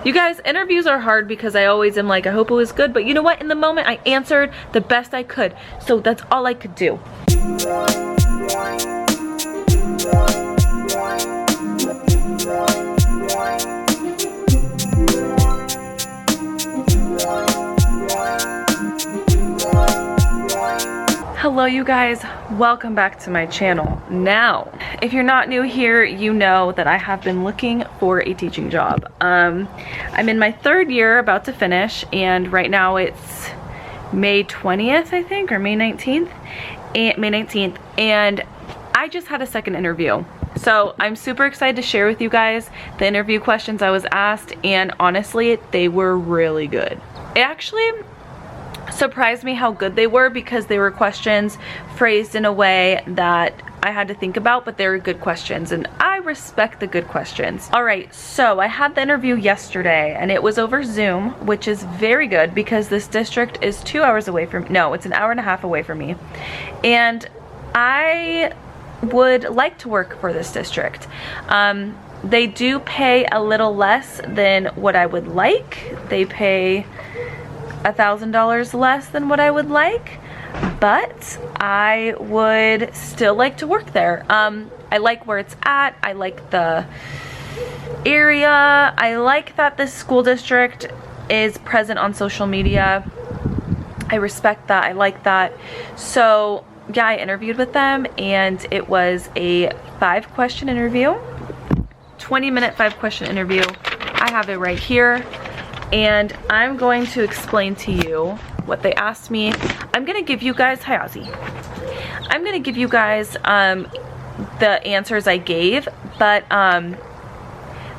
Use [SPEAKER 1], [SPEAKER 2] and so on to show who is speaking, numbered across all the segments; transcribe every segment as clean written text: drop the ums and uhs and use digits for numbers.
[SPEAKER 1] You guys, interviews are hard because I always am like, I hope it was good, but you know what? In the moment, I answered the best I could. So that's all I could do. Hello you guys, welcome back to my channel. Now, if you're not new here, you know that I have been looking for a teaching job. I'm in my 3rd year, about to finish, and right now it's May 20th, I think, or May 19th, May 19th, and I just had a 2nd interview. So I'm super excited to share with you guys the interview questions I was asked, and honestly, they were really good. It actually surprised me how good they were because they were questions phrased in a way that I had to think about, but they were good questions, and I respect the good questions. All right, so I had the interview yesterday, and it was over Zoom, which is very good because this district is 2 hours away from, no, it's an hour and a half away from me, and I would like to work for this district. They do pay a little less than what I would like. They pay $1,000 less than what I would like, but I would still like to work there. I like where it's at. I like the area. I like that this school district is present on social media. I respect that. I like that. So yeah, I interviewed with them, and it was a 5-question interview, 20-minute 5-question interview. I have it right here. And I'm going to explain to you what they asked me. I'm gonna give you guys, hi Ozzy. I'm gonna give you guys the answers I gave, but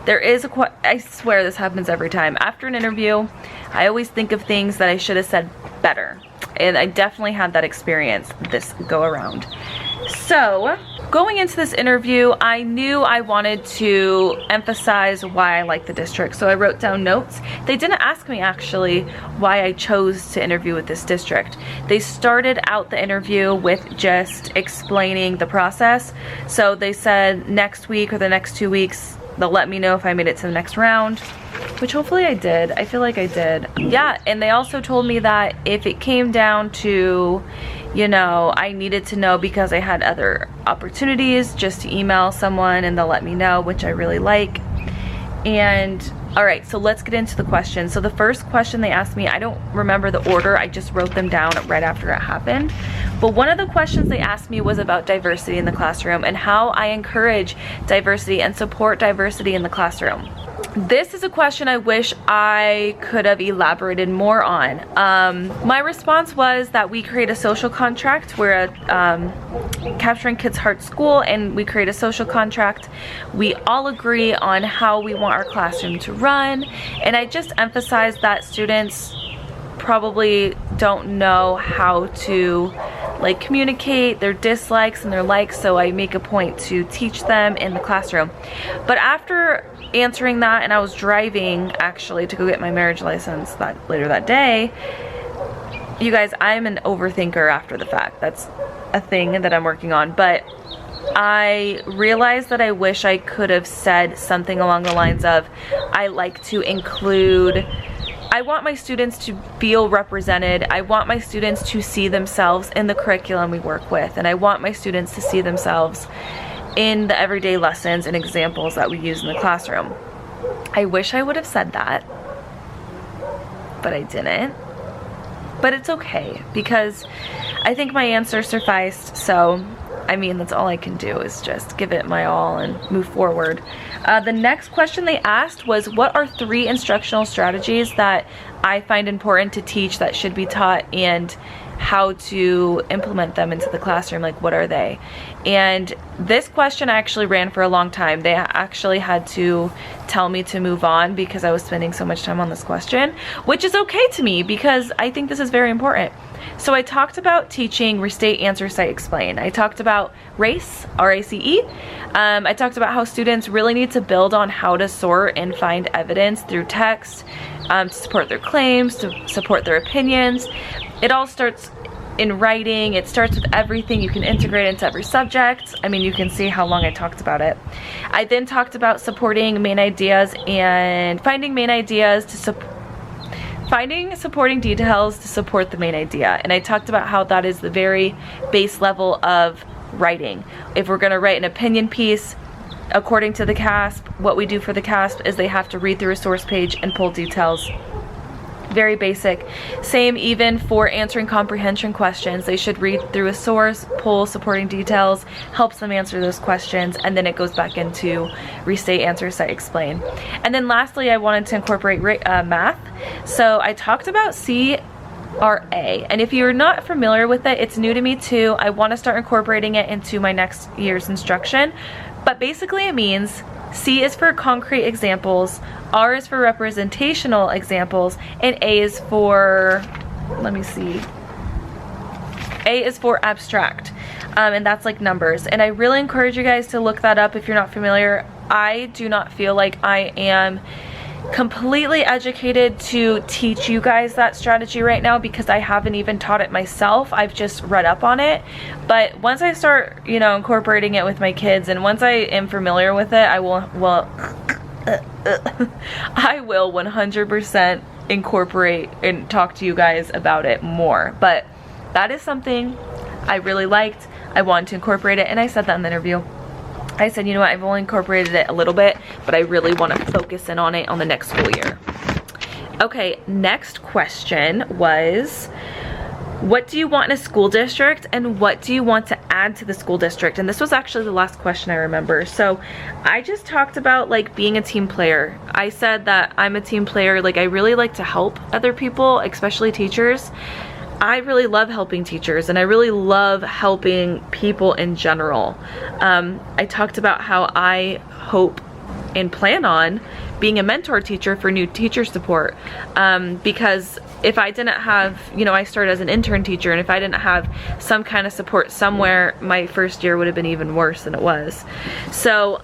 [SPEAKER 1] there is I swear this happens every time. After an interview, I always think of things that I should have said better. And I definitely had that experience this go around. So, going into this interview, I knew I wanted to emphasize why I like the district, so I wrote down notes. They didn't ask me actually why I chose to interview with this district. They started out the interview with just explaining the process. So they said next week or the next 2 weeks, they'll let me know if I made it to the next round, which hopefully I did. I feel like I did. Yeah, and they also told me that if it came down to, you know, I needed to know because I had other opportunities, just to email someone and they'll let me know, which I really like. And all right, so let's get into the questions. So the first question they asked me, I don't remember the order, I just wrote them down right after it happened. But one of the questions they asked me was about diversity in the classroom and how I encourage diversity and support diversity in the classroom. This is a question I wish I could have elaborated more on. My response was that we create a social contract. We're a Capturing Kids' Heart school, and we create a social contract. We all agree on how we want our classroom to run, and I just emphasized that students probably don't know how to like communicate their dislikes and their likes, so I make a point to teach them in the classroom. But after answering that, and I was driving actually to go get my marriage license later that day, you guys, I'm an overthinker after the fact. That's a thing that I'm working on, but I realized that I wish I could have said something along the lines of, I like to include, I want my students to feel represented. I want my students to see themselves in the curriculum we work with, and I want my students to see themselves in the everyday lessons and examples that we use in the classroom. I wish I would have said that, but I didn't. But it's okay, because I think my answer sufficed, so I mean, that's all I can do is just give it my all and move forward. The next question they asked was, what are 3 instructional strategies that I find important to teach that should be taught, and how to implement them into the classroom? Like, what are they? And this question actually ran for a long time. They actually had to tell me to move on because I was spending so much time on this question, which is okay to me because I think this is very important. So I talked about teaching restate, answer, cite, explain. I talked about RACE, R-A-C-E. I talked about how students really need to build on how to sort and find evidence through text, to support their claims, to support their opinions. It all starts in writing. It starts with everything. You can integrate into every subject. I mean, you can see how long I talked about it. I then talked about supporting main ideas and finding main ideas to finding supporting details to support the main idea. And I talked about how that is the very base level of writing. If we're gonna write an opinion piece, according to the CASP, what we do for the CASP is they have to read through a source page and pull details. Very basic. Same even for answering comprehension questions. They should read through a source, pull supporting details, helps them answer those questions, and then it goes back into restate, answer, cite, explain. And then lastly, I wanted to incorporate math. So I talked about CRA, and if you're not familiar with it, it's new to me too. I want to start incorporating it into my next year's instruction. But basically it means C is for concrete examples, R is for representational examples, and A is for, let me see, A is for abstract, and that's like numbers. And I really encourage you guys to look that up if you're not familiar. I do not feel like I am completely educated to teach you guys that strategy right now because I haven't even taught it myself. I've just read up on it. But once I start, you know, incorporating it with my kids, and once I am familiar with it, I will, well, I will 100% incorporate and talk to you guys about it more. But that is something I really liked. I wanted to incorporate it, and I said that in the interview. I said, you know what, I've only incorporated it a little bit, but I really want to focus in on it on the next school year. Okay, next question was, what do you want in a school district and what do you want to add to the school district? And this was actually the last question I remember. So I just talked about like being a team player. I said that I'm a team player. Like I really like to help other people, especially teachers. I really love helping teachers, and I really love helping people in general. I talked about how I hope and plan on being a mentor teacher for new teacher support, because if I didn't have, you know, I started as an intern teacher, and if I didn't have some kind of support somewhere, my first year would have been even worse than it was. So,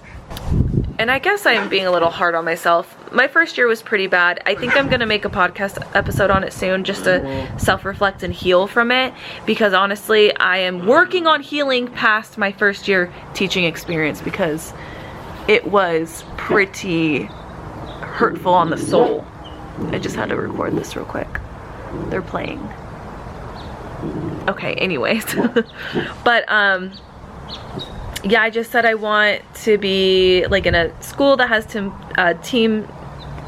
[SPEAKER 1] and I guess I'm being a little hard on myself. My first year was pretty bad. I think I'm gonna make a podcast episode on it soon just to self-reflect and heal from it, because honestly, I am working on healing past my first year teaching experience because it was pretty hurtful on the soul. I just had to record this real quick. They're playing. Okay, anyways. But yeah, I just said I want to be like in a school that has team,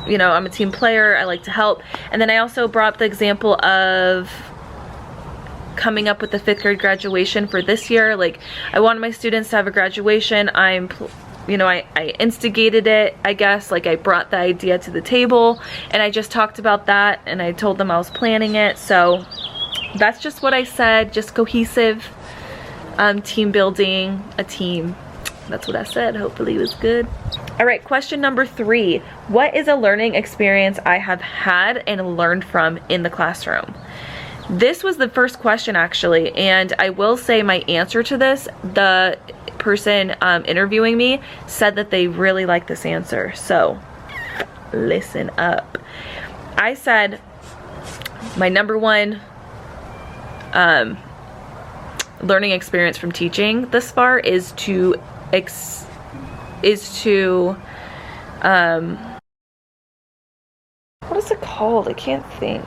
[SPEAKER 1] you know, I'm a team player, I like to help. And then I also brought up the example of coming up with the 5th grade graduation for this year. Like I wanted my students to have a graduation. You know, I instigated it, I guess. Like I brought the idea to the table and I just talked about that and I told them I was planning it. So that's just what I said, just cohesive. Team building, a team. That's what I said. Hopefully it was good. All right, question number 3. What is a learning experience I have had and learned from in the classroom? This was the first question actually, and I will say my answer to this, the person interviewing me said that they really like this answer. So listen up. I said my number one learning experience from teaching this far is to what is it called? I can't think.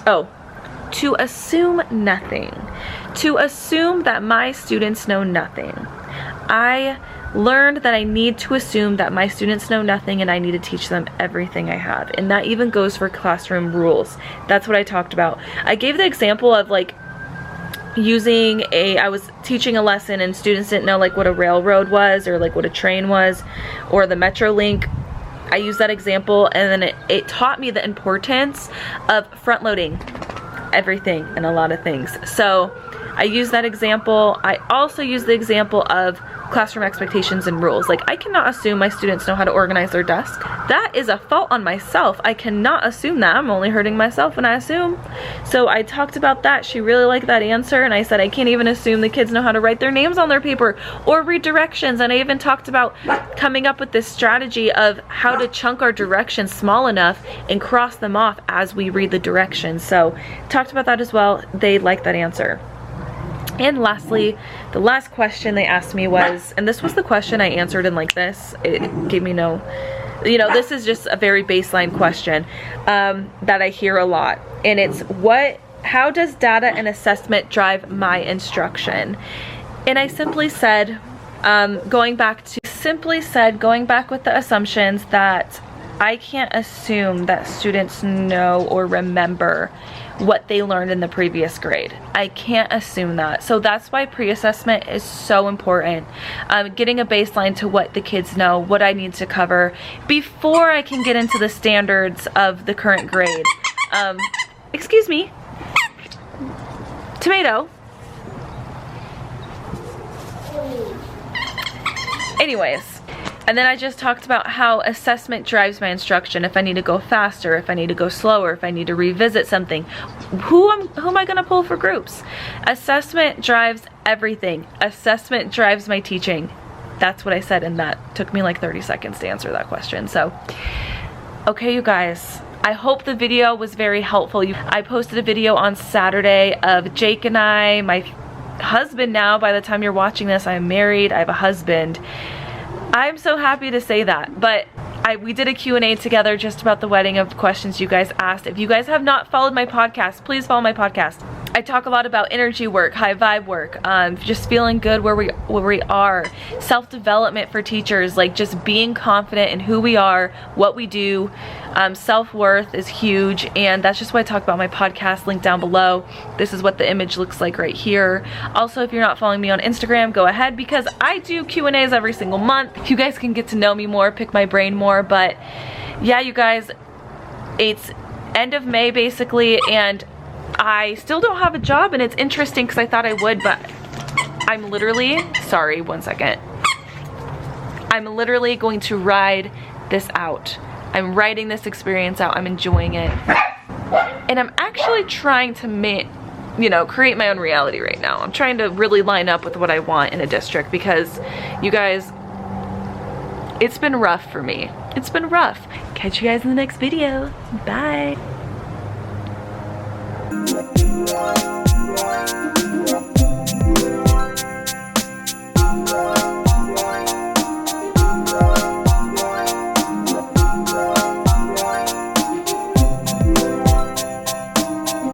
[SPEAKER 1] Oh, to assume nothing. To assume that my students know nothing. I learned that I need to assume that my students know nothing and I need to teach them everything I have. And that even goes for classroom rules. That's what I talked about. I gave the example of like I was teaching a lesson and students didn't know like what a railroad was or like what a train was or the Metro link. I used that example and then it taught me the importance of front loading everything and a lot of things. So I used that example. I also used the example of classroom expectations and rules. Like, I cannot assume my students know how to organize their desk. That is a fault on myself. I cannot assume that. I'm only hurting myself when I assume. So I talked about that. She really liked that answer, and I said I can't even assume the kids know how to write their names on their paper or read directions. And I even talked about coming up with this strategy of how to chunk our directions small enough and cross them off as we read the directions. So talked about that as well. They liked that answer. And lastly, the last question they asked me was, and this was the question I answered in like this, it gave me no, you know, this is just a very baseline question that I hear a lot. And it's, how does data and assessment drive my instruction? And I simply said, going back with the assumptions that I can't assume that students know or remember what they learned in the previous grade. I can't assume that. So that's why pre-assessment is so important. Getting a baseline to what the kids know, what I need to cover before I can get into the standards of the current grade. Excuse me. Tomato. Anyways. And then I just talked about how assessment drives my instruction. If I need to go faster, if I need to go slower, if I need to revisit something, who am I gonna pull for groups? Assessment drives everything. Assessment drives my teaching. That's what I said, and that took me like 30 seconds to answer that question. So, okay, you guys, I hope the video was very helpful. I posted a video on Saturday of Jake and I, my husband now. By the time you're watching this, I'm married, I have a husband. I'm so happy to say that, but we did a Q&A together just about the wedding of questions you guys asked. If you guys have not followed my podcast, please follow my podcast. I talk a lot about energy work, high vibe work, just feeling good where we are, self-development for teachers, like just being confident in who we are, what we do. Self-worth is huge, and that's just what I talk about in my podcast, link down below. This is what the image looks like right here. Also, if you're not following me on Instagram, go ahead, because I do Q&As every single month. You guys can get to know me more, pick my brain more. But yeah, you guys, it's end of May basically, and I still don't have a job, and it's interesting because I thought I would, but I'm literally, sorry, one second. I'm literally going to ride this out. I'm riding this experience out. I'm enjoying it. And I'm actually trying to create my own reality right now. I'm trying to really line up with what I want in a district, because you guys, it's been rough for me. It's been rough. Catch you guys in the next video. Bye.